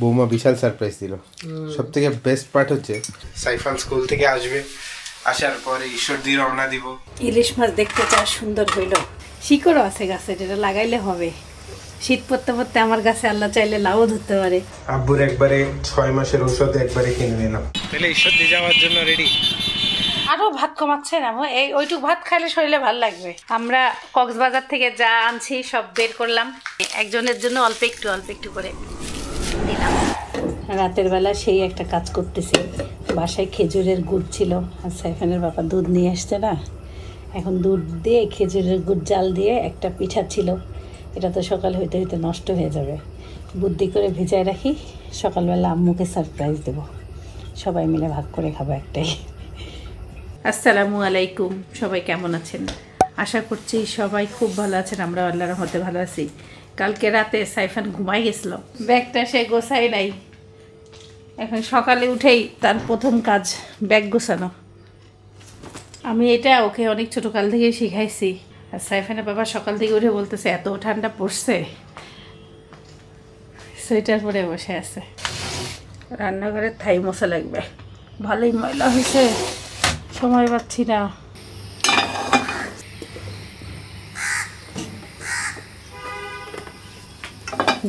বৌমা বিশাল সারপ্রাইজ দিল। সবথেকে বেস্ট পার্ট হচ্ছে সাইফান স্কুল থেকে আসবে, আসার পরে ঈশ্বর দিয়ে রওনা দিব। ইলিশ মাছ দেখতে চা সুন্দর হইল, শিকড়ও আছে গাছে, যেটা লাগাইলে হবে। শীত পড়তে পড়তে আমার গাছে আল্লাহ চাইলে লাউ ধরতে পারে। আব্বুর একবারে 6 মাসের ঔষধ একবারে কিনে নিলাম। তাহলে ঈশ্বর দিয়ে যাওয়ার জন্য রেডি। আরো ভাত কমাচ্ছে না, এই ওইটুক ভাত খাইলে শরীরে ভালো লাগবে। আমরা কক্সবাজার থেকে যা আনছি সব বের করলাম, একজনের জন্য অল্প একটু করে দিলাম। রাতের বেলা সেই একটা কাজ করতেছি, বাসায় খেজুরের গুড় ছিল, আর সাইফানের বাবা দুধ নিয়ে আসছে না, এখন দুধ দিয়ে খেজুরের গুড় জাল দিয়ে একটা পিঠা ছিল, এটা তো সকাল হইতে হইতে নষ্ট হয়ে যাবে, বুদ্ধি করে ভিজায় রাখি, সকালবেলা আম্মুকে সারপ্রাইজ দেব, সবাই মিলে ভাগ করে খাবো একটাই। আসসালামু আলাইকুম, সবাই কেমন আছেন? আশা করছি সবাই খুব ভালো আছেন, আমরা আল্লাহর রহমতে ভালো আছি। কালকে রাতে সাইফান ঘুমাই গেছিল, ব্যাগটা সে গোছাই নাই, এখন সকালে উঠেই তার প্রথম কাজ ব্যাগ গোছানো। আমি এটা ওকে অনেক ছোটোকাল থেকেই শিখাইছি। আর সাইফানের বাবা সকাল থেকে উঠে বলতেছে এত ঠান্ডা পড়ছে, সোয়েটার পরে বসে আছে। রান্নাঘরে থাই মশা লাগবে, ভালোই ময়লা হয়েছে, সময় পাচ্ছি না।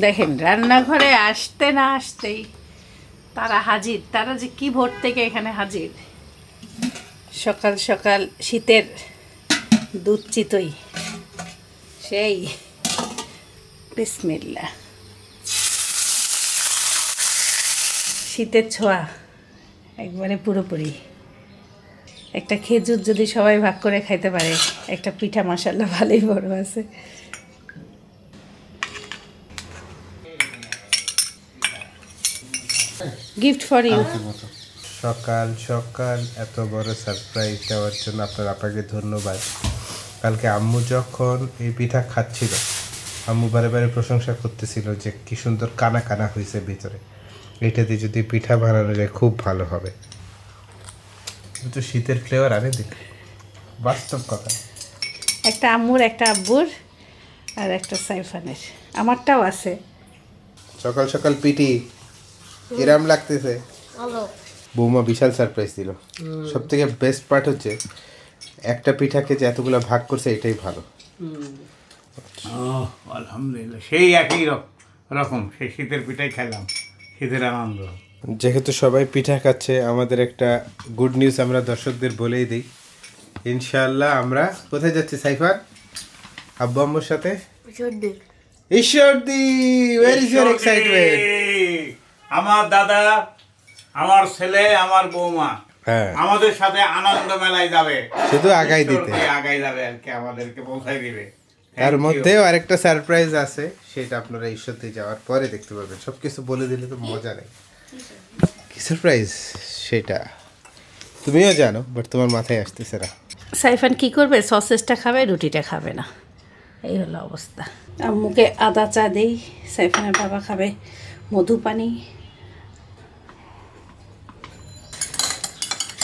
দেখেন রান্নাঘরে আসতে না আসতেই তারা হাজির, তারা যে কি ভোর থেকে এখানে হাজির। সকাল সকাল শীতের দুধ চিতই, সেই বিসমিল্লাহ, শীতের ছোঁয়া একবারে পুরোপুরি। একটা খেজুর যদি সবাই ভাগ করে খাইতে পারে, একটা পিঠা মাশাআল্লাহ ভালোই বড় আছে। Gift for you. সকাল সকাল এত বড় সারপ্রাইজ দেওয়ার জন্য আপনার আপনাকে ধন্যবাদ। কালকে আম্মু যখন এই পিঠা খাচ্ছিল, আম্মু বারে বারে প্রশংসা করতেছিল যে কি সুন্দর কানা কানা হয়েছে ভিতরে, এটাতে যদি পিঠা বানানো যায় খুব ভালো হবে। তো শীতের ফ্লেভার আনে দেখ, বাস্তব কথা। একটা আম্মুর, একটা আব্বুর, আর একটা সাইফানের, আমারটাও আছে। সকাল সকাল পিঠি কিরাম লাগতেছে? বৌমা বিশাল সারপ্রাইজ দিল। সবথেকে বেস্ট পার্ট হচ্ছে একটা পিঠাকে যে এতগুলো ভাগ করছে, এটাই ভালো। আলহামদুলিল্লাহ, সেই একই রকম সেই শীতের পিঠাই খেলাম, শীতের আনন্দ। যেহেতু সবাই পিঠা খাচ্ছে, আমাদের একটা গুড নিউজ আমরা দর্শকদের বলেই দিই। ইনশাআল্লাহ আমরা কোথায় যাচ্ছি সাইফান? আব্বু আম্মুর সাথে Ishwardi. Where is your excitement? আমার দাদা, আমার ছেলে, আমার বৌমা আমাদের সাথে আনন্দ মেলায় যাবে, শুধু আগাই যাবে আর কি, আমাদেরকে পৌঁছাই দিবে। তার মধ্যেও আরেকটা সারপ্রাইজ আছে, সেটা আপনারা ঈশ্বরদী যাওয়ার পরে দেখতে পারবেন। সবকিছু বলে দিলে তো মজা নেই। কি সারপ্রাইজ সেটা তুমিও জানো, বাট তোমার মাথায় আসতেছে না। সাইফান কি করবে? সসেসটা খাবে, রুটিটা খাবে না, এই হলো অবস্থা। আম্মুকে আদা চা দেই, সাইফানের বাবা খাবে মধু পানি।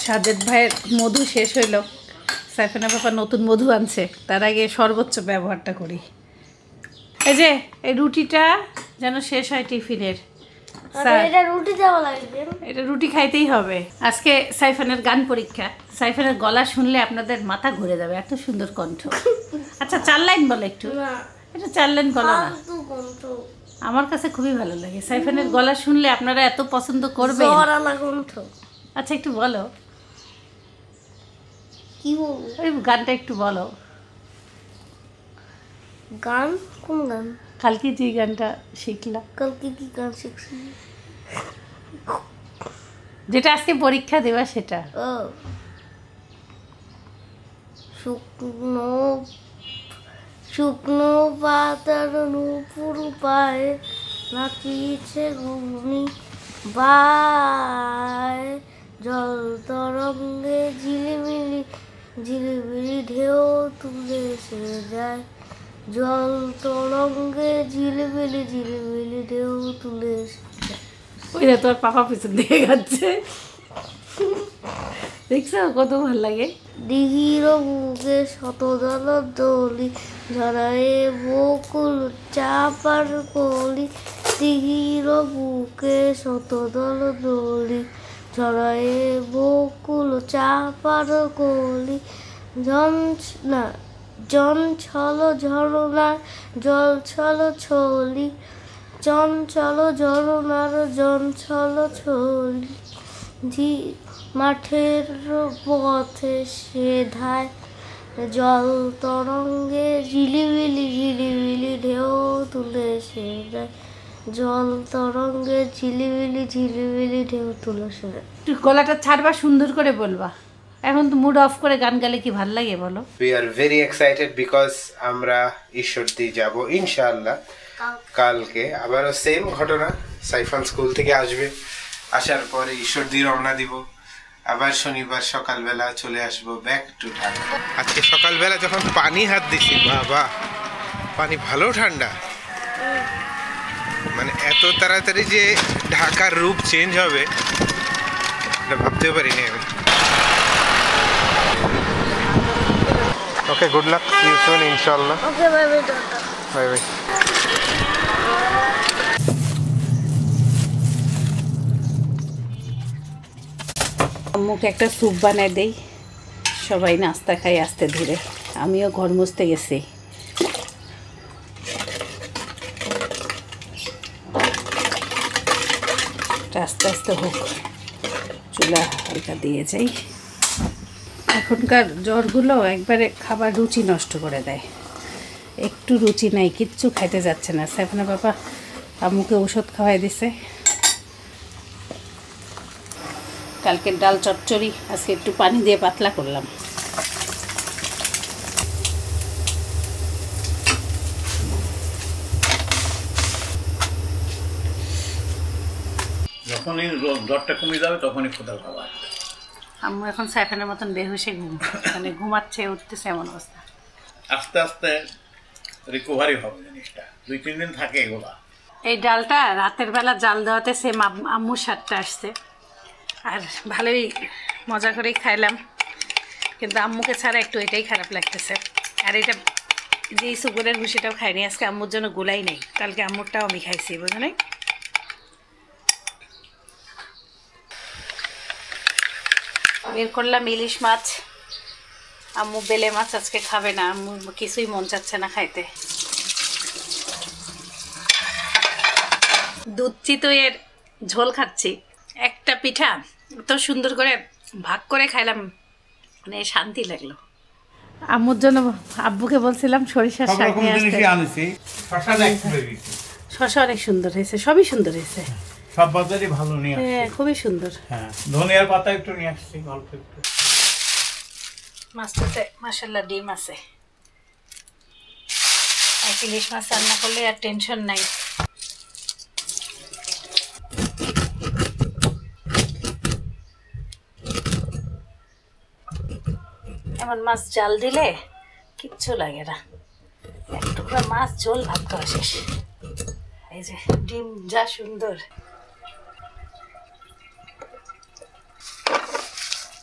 সাজেদ ভাইয়ের মধু শেষ হইল, সাইফানের বাবা নতুন মধু আনছে, তার আগে সর্বোচ্চ ব্যবহারটা করি। এই যে এই রুটিটা যেন শেষ হয় টিফিনের। এটা রুটি খাইতেই হবে। আজকে সাইফানের গান পরীক্ষা, সাইফানের গলা শুনলে আপনাদের মাথা ঘুরে যাবে, এত সুন্দর কণ্ঠ। আচ্ছা 4 লাইন বলো একটু। এটা 4 লাইন বলো না, আমার কাছে খুবই ভালো লাগে। সাইফানের গলা শুনলে আপনারা এত পছন্দ করবেন। আচ্ছা একটু বলো, কি ওই গানটা একটু বলো। গান? কোন গান? কালকে যে গানটা শিখলা। কালকে কি গান শিখছি? যেটা আজকে পরীক্ষা দেবা সেটা। শুকনো শুকনো পাতার নূপুর পায়ে নাচিছে ঘূর্ণি বায়, জল তরঙ্গে ঝিলিমিলি ঝিলিমিলি ঢেউ তুলে এসে যায়, জল তরঙ্গে ঝিলিমিলি ঝিলিমিলি ঢেউ তুলে এসে যায়। ওইটা তোর পাপা পিছন দিয়ে যাচ্ছে, দেখছো কত ভালো লাগে। দিঘির বুকে শত জলদলি ঝরায়ে বকুল চাপার কলি, দিঘির বুকে শত দল দলি ঝড়ে বকুল চাপার কলি জন ছল ঝরনার জল ছল ছলি চঞ্চল ঝরনার জন ছল ছলি মাঠের পথে সে ধায় জল তরঙ্গে ঝিলিবিলি ঝিলিবিলি ঢেউ তুলে সে যায় জল তরঙ্গে ঝিলিবিলি ঝিলিবিলি ঢেউ তুলে সে যায়। গলাটা ছাড়বা, সুন্দর করে বলবা। এখন তো মুড অফ করে গান গালে কি ভাল লাগে বলো? We are very excited because আমরা ঈশ্বরদী যাব ইনশাআল্লাহ কালকে। আবারও সেম ঘটনা, সাইফান স্কুল থেকে আসবে, আসার পরে ঈশ্বরদী রওনা দিব, আবার শনিবার সকালবেলা চলে আসবো ব্যাক টু ঢাকা। আজকে সকালবেলা যখন পানি হাত দিছি, বাবা পানি ভালো ঠান্ডা, মানে এত তাড়াতাড়ি যে ঢাকার রূপ চেঞ্জ হবে এটা ভাবতেও পারিনি আমি। Okay, good luck, see you soon ইনশাআল্লাহ। Okay, bye bye tata. Bye bye. আম্মুকে একটা স্যুপ বানাই দেই, সবাই নাস্তা খাই আস্তে ধীরে। আমিও ঘর মুছতে গেছি। আস্তে আস্তে হোক, চুলা হালকা দিয়ে যাই। এখনকার জ্বরগুলো একবারে খাবার রুচি নষ্ট করে দেয়, একটু রুচি নাই, কিচ্ছু খাইতে যাচ্ছে না। সাইফানের বাবা আম্মুকে ওষুধ খাওয়াই দিছে। কালকের ডাল চচ্চড়ি আজকে একটু পানি দিয়ে পাতলা করলাম। যখনই জ্বরটা কমে যাবে তখনই খোদার খাবার। আম্মু এখন সাইফানের মতন বেহুশে মানে ঘুমাচ্ছে, উঠতেছে, এমন অবস্থা। আস্তে আস্তে রিকভারি হবে জিনিসটা, 2-3 দিন থাকে এগুলা। এই ডালটা রাতের বেলা জাল দেওয়াতে সেম আম্মুর স্বাদটা আসছে, আর ভালোই মজা করেই খাইলাম। কিন্তু আম্মুকে ছাড়া একটু এটাই খারাপ লাগতেছে। আর এটা যে সুগারের ভুষিটাও খাইনি আজকে, আম্মুর জন্য গোলাই নেই। কালকে আম্মুরটাও আমি খাইছি, বুঝো নাই? বের করলাম ইলিশ মাছ। আম্মু বেলে মাছ আজকে খাবে না, আম্মু কিছুই মন চাচ্ছে না খাইতে। দুধ চিতইয়ের ঝোল খাচ্ছি। একটা পিঠা তো সুন্দর করে ভাগ করে খাইলাম, মানে শান্তি লাগলো। আম্মুর জন্য আব্বুকে বলছিলাম সরিষার শাক নিয়ে আসতে। শশা অনেক সুন্দর হয়েছে, সবই সুন্দর হয়েছে, সব বাজারই ভালো নিয়ে আসছে। হ্যাঁ, খুবই সুন্দর। হ্যাঁ, ধনিয়ার পাতা একটু নিয়ে আসছি অল্প একটু। মাছটাতে মাশাআল্লাহ ডিম আছে। এক ইলিশ মাছ রান্না করলে আর টেনশন নাই। এমন মাছ জাল দিলে কিচ্ছু লাগে না, এক টুকরা মাছ ঝোল ভাত খাওয়া শেষ। এই যে ডিম যা সুন্দর।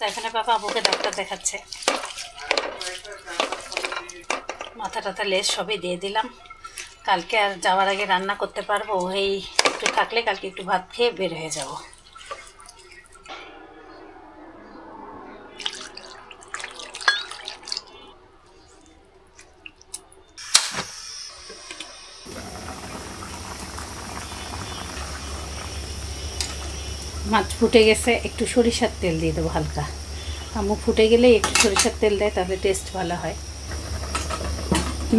এখানে বাবা আবুকে ডাক্তার দেখাচ্ছে। মাথা টাথা লেস সবই দিয়ে দিলাম। কালকে আর যাওয়ার আগে রান্না করতে পারবো, এই একটু থাকলে কালকে একটু ভাত খেয়ে বের হয়ে যাব। মাছ ফুটে গেছে, একটু সরিষার তেল দিয়ে দেবো হালকা। আম্মু ফুটে গেলে একটু সরিষার তেল দেয়, তাহলে টেস্ট ভালো হয়।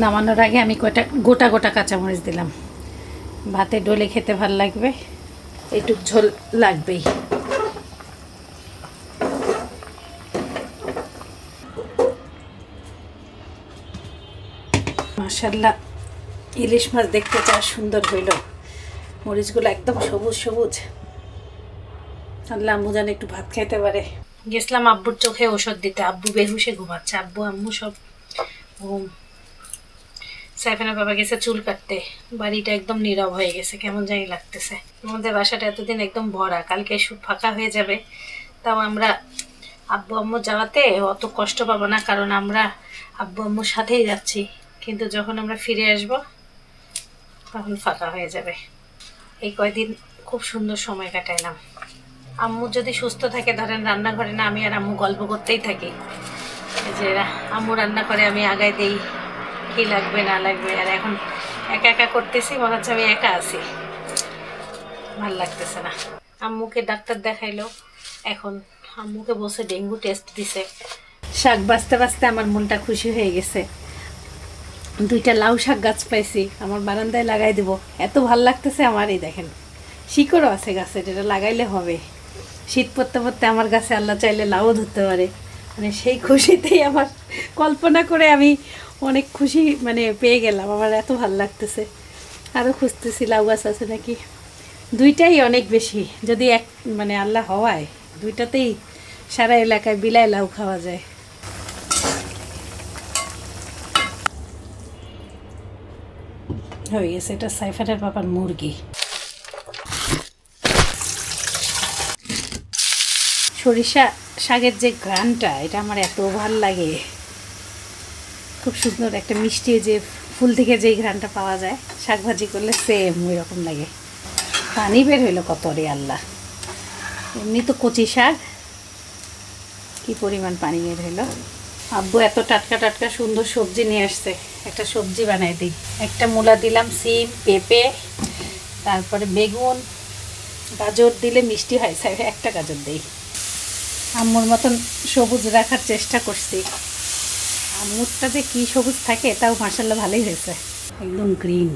নামানোর আগে আমি কয়টা গোটা গোটা কাঁচামরিচ দিলাম। ভাতে ডলে খেতে ভালো লাগবে, এইটুক ঝোল লাগবেই। মাশাআল্লাহ, ইলিশ মাছ দেখতে যা সুন্দর হইল, মরিচগুলো একদম সবুজ সবুজ। আল্লাহ আম্মু যেন একটু ভাত খাইতে পারে। গেছিলাম আব্বুর চোখে ওষুধ দিতে, আব্বু বেহুশে ঘুমাচ্ছে। আব্বু আম্মু সব ঘুম। সাইফানের বাবা গেছে চুল কাটতে। বাড়িটা একদম নীরব হয়ে গেছে, কেমন জানি লাগতেছে। আমাদের বাসাটা এতদিন একদম ভরা, কালকে ফাঁকা হয়ে যাবে। তাও আমরা আব্বু আম্মু যাওয়াতে অত কষ্ট পাবো না, কারণ আমরা আব্বু আম্মুর সাথেই যাচ্ছি। কিন্তু যখন আমরা ফিরে আসব তখন ফাঁকা হয়ে যাবে। এই কয়দিন খুব সুন্দর সময় কাটাইলাম। আম্মু যদি সুস্থ থাকে, ধরেন রান্নাঘরে না আমি আর আম্মু গল্প করতেই থাকি, যে আম্মু রান্না করে আমি আগায় দেই কি লাগবে না লাগবে। আর এখন একা একা করতেছি, মনে হচ্ছে আমি একা আছি, ভাল লাগতেছে না। আম্মুকে ডাক্তার দেখাইলো, এখন আম্মুকে বসে ডেঙ্গু টেস্ট দিছে। শাক বাঁচতে বাঁচতে আমার মনটা খুশি হয়ে গেছে। 2টা লাউ শাক গাছ পাইছি, আমার বারান্দায় লাগাই দেবো, এত ভাল লাগতেছে আমার। এই দেখেন শিকড়ও আছে গাছে, এটা লাগাইলে হবে। শীত পড়তে পড়তে আমার গাছে আল্লাহ চাইলে লাউও ধরতে পারে, মানে সেই খুশিতেই আমার কল্পনা করে আমি অনেক খুশি মানে পেয়ে গেলাম। আমার এত ভাল লাগতেছে। আরও খুঁজতেছি লাউ গাছ আছে নাকি। 2টাই অনেক বেশি, যদি এক মানে আল্লাহ হওয়ায় 2টাতেই সারা এলাকায় বিলাই লাউ খাওয়া যায়। হয়ে গেছে, এটা সাইফানের বাবার মুরগি। সরিষা শাকের যে ঘ্রাণটা, এটা আমার এত ভাল লাগে। খুব সুন্দর একটা মিষ্টি, যে ফুল থেকে যেই ঘ্রাণটা পাওয়া যায় শাক ভাজি করলে সেম ওই রকম লাগে। পানি বের হইলো কত রে আল্লাহ! এমনি তো কচি শাক, কি পরিমাণ পানি বের হইলো। আব্বু এত টাটকা টাটকা সুন্দর সবজি নিয়ে আসছে, একটা সবজি বানাই দিই। একটা মূলা দিলাম, সিম, পেঁপে, তারপরে বেগুন, গাজর দিলে মিষ্টি হয়, একটা গাজর দিই। আম্মুর মতন সবুজ রাখার চেষ্টা করছি। আম্মুরটা যে কী সবুজ থাকে তাও মাশাআল্লাহ ভালোই হয়েছে, একদম গ্রিন।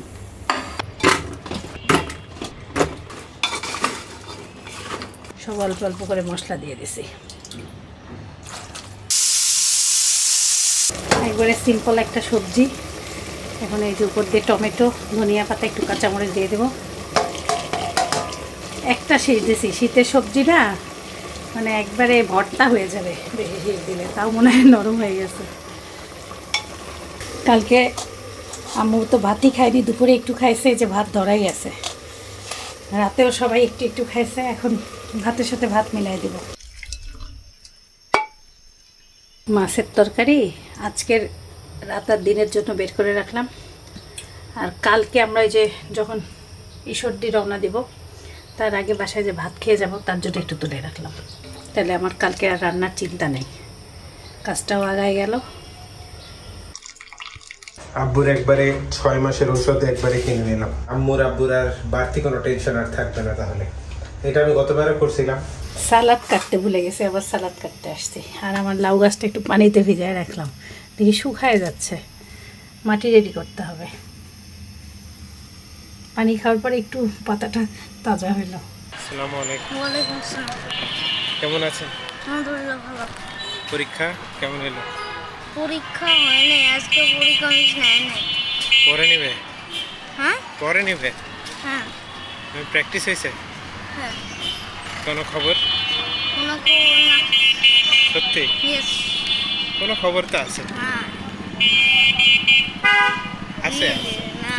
সব অল্প অল্প করে মশলা দিয়ে দিছি। একবারে সিম্পল একটা সবজি। এখন এই যে উপর দিয়ে টমেটো, ধনিয়া পাতা, একটু কাঁচামরিচ দিয়ে দেবো। একটা শীষ দিছি, শীতের সবজি না মানে একবারে ভর্তা হয়ে যাবে বেশি শীষ দিলে, তাও মনে হয় নরম হয়ে গেছে। কালকে আম্মু তো ভাতই খায়নি, দুপুরে একটু খাইছে, যে ভাত ধরাই আছে। রাতেও সবাই একটু একটু খাইছে, এখন ভাতের সাথে ভাত মিলাই দেব। মাছের তরকারি আজকের রাত আর দিনের জন্য বের করে রাখলাম। আর কালকে আমরা ওই যে যখন ঈশ্বরদী রওনা দিব তার আগে বাসায় যে ভাত খেয়ে যাব, তার জন্য একটু তুলে রাখলাম। তাহলে আমার কালকে আর রান্নার চিন্তা নেই, কাজটাও আগায় গেল। আব্বুর একবারে 6 মাসের ঔষধ একবারে কিনে নিলাম। আব্বুর আর বাড়তি কোনো টেনশন আর থাকবে না। তাহলে এটা আমি গতবারে করছিলাম। সালাদ কাটতে ভুলে গেছে, আবার সালাদ কাটতে আসছি। আর আমার লাউ গাছটা একটু পানিতে ভিজায় রাখলাম, দেখি শুকায় যাচ্ছে, মাটি রেডি করতে হবে। পানি খাওয়ার পরে একটু পাতাটা তাজা হইলো। আসসালামু আলাইকুম। ওয়ালাইকুম আসসালাম। কেমন আছেন? আলহামদুলিল্লাহ ভালো। পরীক্ষা কেমন হলো? পরীক্ষা হয়নি আজকে, পরীক্ষা নেয় নাই। পরে নিবে? হ্যাঁ পরে নিবে? হ্যাঁ প্র্যাকটিস হয়েছে? হ্যাঁ। কোনো খবর? কোনো খবর না। সত্যি? ইয়েস। কোনো খবর তো আছে? হ্যাঁ আছে। না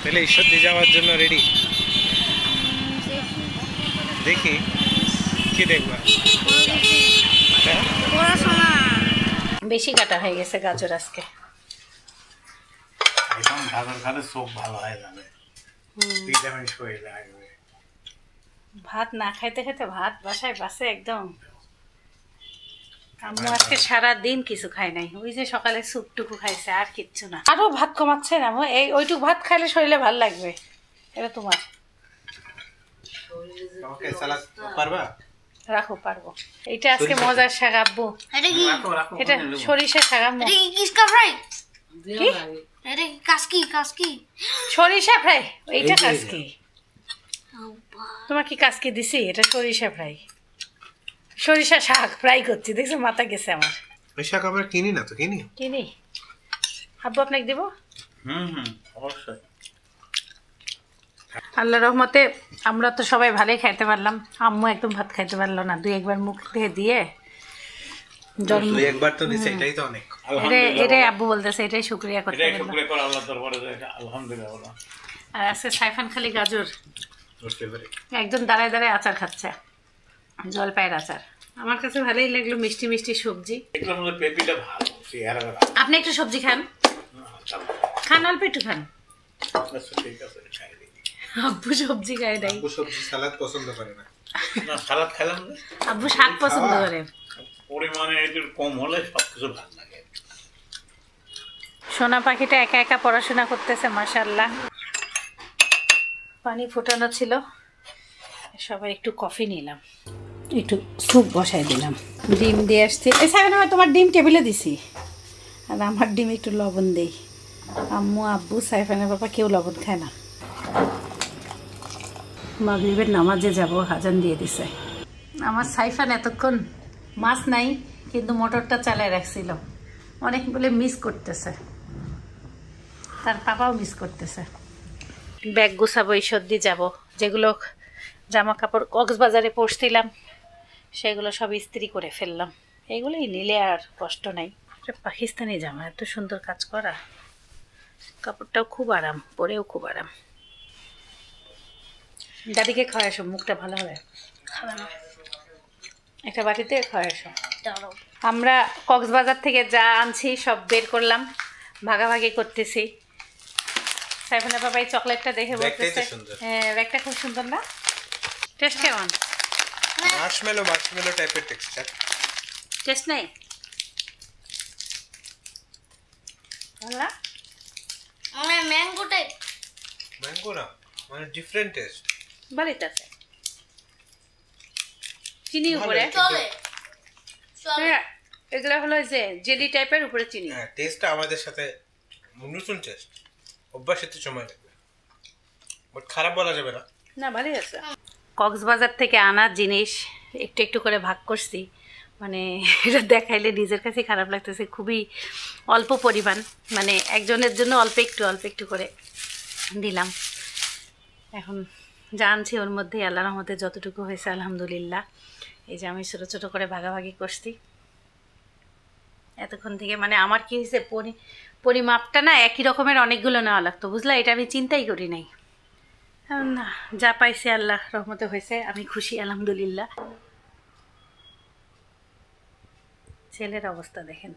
তাহলে ঈশ্বরদী যাওয়ার জন্য রেডি? দেখি কি দেখবা? হ্যাঁ? পড়াশোনা। বেশি কাটা হয়ে গেছে গাজর আজকে। এখন গাজর খালে চোখ ভালো হয়ে যাবে, ভিটামিন শরীরে আসবে। ভাত না খাইতে খাইতে ভাত বাসায় বাসে একদম। আম্মু আজকে সারা দিন কিছু খাই নাই, ওই যে সকালে স্যুপটুকু খাইছে, আর কিচ্ছু না। আরো ভাত কমাচ্ছে না আম্মু, এই ওইটুকু ভাত খাইলে শরীরে ভালো লাগবে। এটা তোমার, ওকে সালাদ পারবা? রাখো, পারবো। এটা আজকে মজার শাক আব্বু, এটা কি? এটা সরিষা শাক আম্মু। এটা কি কিসকা ফ্রাই? কি? এটা কি কাসকি? কাসকি সরিষা ফ্রাই? এইটা কাসকি। তোমার কি কাসকি দিছি? এটা সরিষা ফ্রাই, সরিষা শাক ফ্রাই করছি। দেখছো মাথা গেছে আমার। ওই শাক আমরা কিনি না তো? কিনি আব্বু আপনাকে দেবো। অবশ্যই। আল্লাহ রহমতে আমরা তো সবাই ভালোই খাইতে পারলাম, আম্মু একদম ভাত খাইতে পারলো না। 2-1 মুখ দিয়ে জন্ম একবার তো দিছে, এটাই তো অনেক। এটাই আব্বু বলতেছে, এটাই শুকরিয়া করতে এটাই পারলাম। শুকরিয়া করো আল্লাহর দরবারে, আলহামদুলিল্লাহ। আর আজকে সাইফান খালি গাজর বুঝতে পারি। একদম দাঁড়ায় দাঁড়ায় আচার খাচ্ছে, জলপাইয়ের আচার। আমার কাছে ভালোই লাগলো, মিষ্টি মিষ্টি সবজি। এগুলোর মধ্যে পেঁপিটা ভালো, আপনি একটু সবজি খান, খান, অল্প একটু খান। ঠিক আছে, খাই দিই। আব্বু সবজি খায় নাই, আব্বু সবজি সালাদ পছন্দ করে না। না সালাদ খেলাম না, আব্বু শাক পছন্দ করে। পরিমাণে একটু কম হলে সবকিছু ভালো লাগে। সোনা পাখিটা একা একা পড়াশোনা করতেছে মাশাআল্লাহ। পানি ফোটানো ছিল, সবাই একটু কফি নিলাম, একটু স্যুপ বসাই দিলাম, ডিম দিয়ে আসছি। এছাড়া আমি তোমার ডিম টেবিলে দিছি, আর আমার ডিম একটু লবণ দেই। আম্মু আব্বু সাইফানের বাবা কেউ লবণ খায় না। মাগরিবের নামাজে যাব, আজান দিয়ে দিছে। আমার সাইফান এতক্ষণ মাছ নাই কিন্তু মোটরটা চালায় রাখছিল, অনেক বলে মিস করতেছে, তার পাপাও মিস করতেছে। ব্যাগ গুছাবো, ঈশ্বর দিয়ে যাবো। যেগুলো জামা কাপড় কক্সবাজারে পরছিলাম সেগুলো সব ইস্ত্রি করে ফেললাম। এগুলোই নিলে আর কষ্ট নাই। পাকিস্তানি জামা, এত সুন্দর কাজ করা, কাপড়টাও খুব আরাম, পরেও খুব আরাম। দাদিকে খাওয়া এসো, মুখটা ভালো হবে। একটা বাটিতে খাওয়া এসো। আমরা কক্সবাজার থেকে যা আনছি সব বের করলাম, ভাগাভাগি করতেছি। সাইফানের বাবা এই চকলেটটা দেখে বলতেছে, হ্যাঁ ব্যাগটা খুব সুন্দর না? টেস্ট কেমন? মার্শমেলো টাইপের টেক্সচার। টেস্ট নেই ভালো না? আমার ম্যাঙ্গো টাইপ। ম্যাঙ্গো না, মানে ডিফারেন্ট টেস্ট। ভালোই আছে, চিনি উপরে। চলে হ্যাঁ এগুলা হলো যে জেলি টাইপের, উপরে চিনি। হ্যাঁ টেস্টটা আমাদের সাথে নতুন টেস্ট, অভ্যাস হতে সময় লাগবে, বাট খারাপ বলা যাবে না। না ভালোই আছে। কক্সবাজার থেকে আনা জিনিস একটু একটু করে ভাগ করছি, মানে এটা দেখাইলে নিজের কাছে খারাপ লাগতেছে। খুবই অল্প পরিমাণ, মানে একজনের জন্য অল্প একটু করে দিলাম। এখন জানছি ওর মধ্যে আল্লাহর রহমতে যতটুকু হয়েছে আলহামদুলিল্লাহ। এই যে আমি ছোটো ছোটো করে ভাগাভাগি করছি এতক্ষণ থেকে। মানে আমার কি হয়েছে, পরিমাপটা না একই রকমের অনেকগুলো নেওয়া লাগতো, বুঝলা? এটা আমি চিন্তাই করি নাই। না যা পাইছে আল্লাহ রহমতে হয়েছে, আমি খুশি আলহামদুলিল্লাহ। ছেলের অবস্থা দেখেন,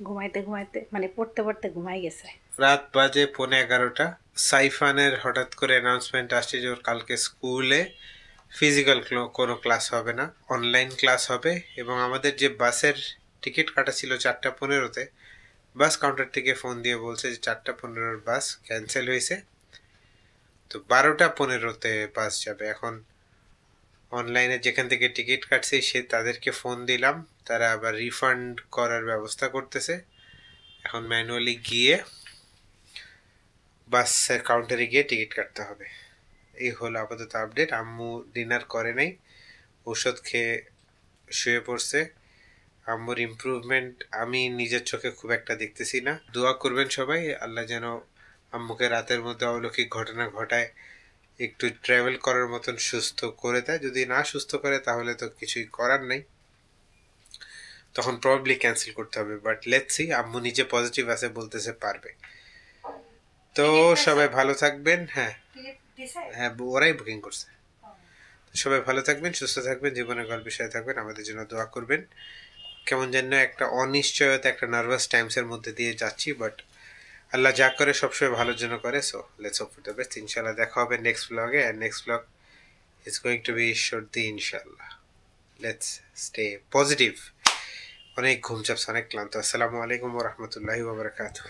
ঘুমাইতে মানে পড়তে ঘুমাই গেছে। রাত বাজে 11:15। সাইফানের হঠাৎ করে অ্যানাউন্সমেন্ট আসছে যে ওর কালকে স্কুলে ফিজিক্যাল কোনো ক্লাস হবে না, অনলাইন ক্লাস হবে। এবং আমাদের যে বাসের টিকিট কাটা ছিল 4:15-তে, বাস কাউন্টার থেকে ফোন দিয়ে বলছে যে 4:15-র বাস ক্যান্সেল হয়েছে, তো 12:15-তে বাস যাবে। এখন অনলাইনে যেখান থেকে টিকিট কাটছে তাদেরকে ফোন দিলাম, তারা আবার রিফান্ড করার ব্যবস্থা করতেছে। এখন ম্যানুয়ালি গিয়ে বাসের কাউন্টারে গিয়ে টিকিট কাটতে হবে। এই হলো আপাতত আপডেট। আম্মু ডিনার করে নাই, ওষুধ খেয়ে শুয়ে পড়ছে। আম্মুর ইমপ্রুভমেন্ট আমি নিজের চোখে খুব একটা দেখতেছি না। দোয়া করবেন সবাই, আল্লাহ যেন আম্মুকে রাতের মধ্যে অলৌকিক ঘটনা ঘটায়, একটু ট্রাভেল করার মতন সুস্থ করে দেয়। যদি না সুস্থ করে তাহলে তো কিছুই করার নেই, তখন প্রবাবলি ক্যান্সেল করতে হবে। বাট লেটস সি, আম্মু নিজে পজিটিভ আছে, বলতেছে পারবে। তো সবাই ভালো থাকবেন। হ্যাঁ ওরাই বুকিং করছে। সবাই ভালো থাকবেন, সুস্থ থাকবেন, জীবনে গল্পের সাথে থাকবেন, আমাদের জন্য দোয়া করবেন। কেমন যেন একটা অনিশ্চয়তা, একটা নার্ভাস টাইমসের মধ্যে দিয়ে যাচ্ছি, বাট আল্লাহ যা করে সবসময় ভালোর জন্য করে। So let's hope for the best. ইনশাআল্লাহ দেখা হবে নেক্সট ব্লগে, and next blog is going to be সর্দি ইনশাআল্লাহ। Let's stay positive. অনেক ঘুম চাপছে, অনেক ক্লান্ত। আসসালামু আলাইকুম ওয়া রাহমাতুল্লাহি ওয়া বারাকাতুহু।